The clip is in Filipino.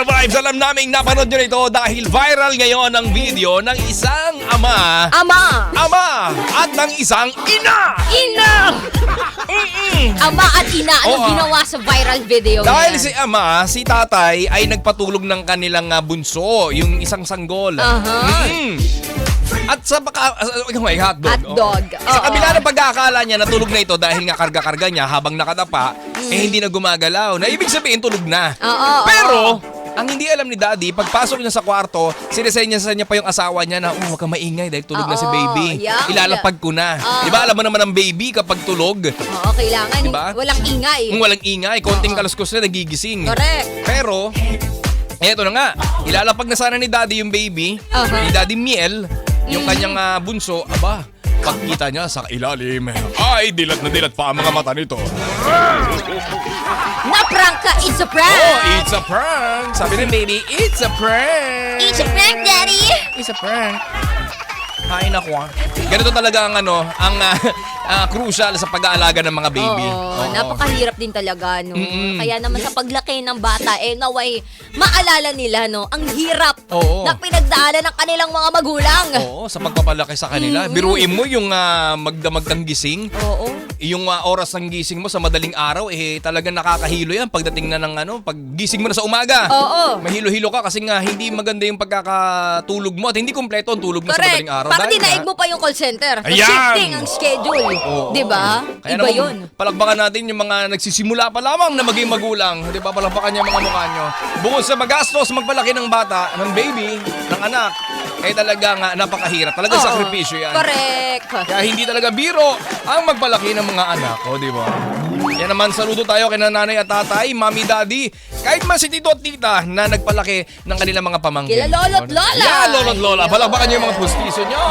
Channel Vibes, alam naming napanood nyo ito dahil viral ngayon ang video ng isang ama at ng isang ina! Ama at ina, anong Oo, ginawa sa viral video Dahil niya? si ama, si tatay ay nagpatulog ng kanilang bunso, yung isang sanggol. Aha. At sa hotdog. Hotdog. Sa Oo. kabila ng pagkakala niya natulog na ito dahil nga karga-karga niya habang nakatapa, hindi na gumagalaw. Na ibig sabihin tulog na. Oo, Pero, ang hindi alam ni Daddy, pagpasok niya sa kwarto, sinesenya sa niya pa yung asawa niya na, huwag kang maingay dahil tulog na si Oo, baby. yeah. Ilalapag ko na. Oo. Di ba alam mo naman ang baby kapag tulog, Oo, kailangan. Diba? Walang ingay. kung walang ingay, konting Oo. kaluskos na nagigising. Correct. Pero, eto na nga, ilalapag na sana ni Daddy yung baby, Aha. ni Daddy Miel, yung kanyang bunso, aba, pagkita niya sa ilalim, ay dilat na dilat pa ang mga mata nito. Na-prank ka, it's a prank! Oh, it's a prank! Sabi ng baby, it's a prank! It's a prank, daddy! It's a prank. Hay nako. Ganito talaga ang crucial sa pag-aalaga ng mga baby. Oo, napakahirap din talaga, no? Mm-mm. Kaya naman sa paglaki ng bata, naway maalala nila, no? Ang hirap Oo. na pinagdaanan ng kanilang mga magulang. Oo, sa pagpapalaki sa kanila. Biruin mo yung magdamag ng gising. Oo. Yung oras ng gising mo sa madaling araw, talagang nakakahilo yan pagdating na ng pag gising mo na sa umaga. Oo. Mahilo-hilo ka kasi nga hindi maganda yung pagkakatulog mo at hindi kumpleto ang tulog mo sa Correct. madaling araw. Para Dahil dinaig nga- mo pa yung call center. Ayan! Shifting ang schedule. Oo. Di ba? Kaya Iba naman, yun. palakpakan natin yung mga nagsisimula pa lamang na maging magulang. Di ba? Palakpakan niyo yung mga mukha nyo. Bukod sa magastos, magpalaki ng bata, ng baby, ng anak, talaga nga napakahirap. Talaga Oo. sakripisyo yan. Correct. Kaya hindi talaga biro ang magpalaki ng mga anak. O, di ba? Yan naman, saludo tayo kay nanay at tatay, mami, daddy, kahit man si tito at tita na nagpalaki ng kanilang mga pamangkin. Kila lolo't lola. Yan, lolo't lola. Ayun. Palakpakan niyo yung mga pustiso nyo.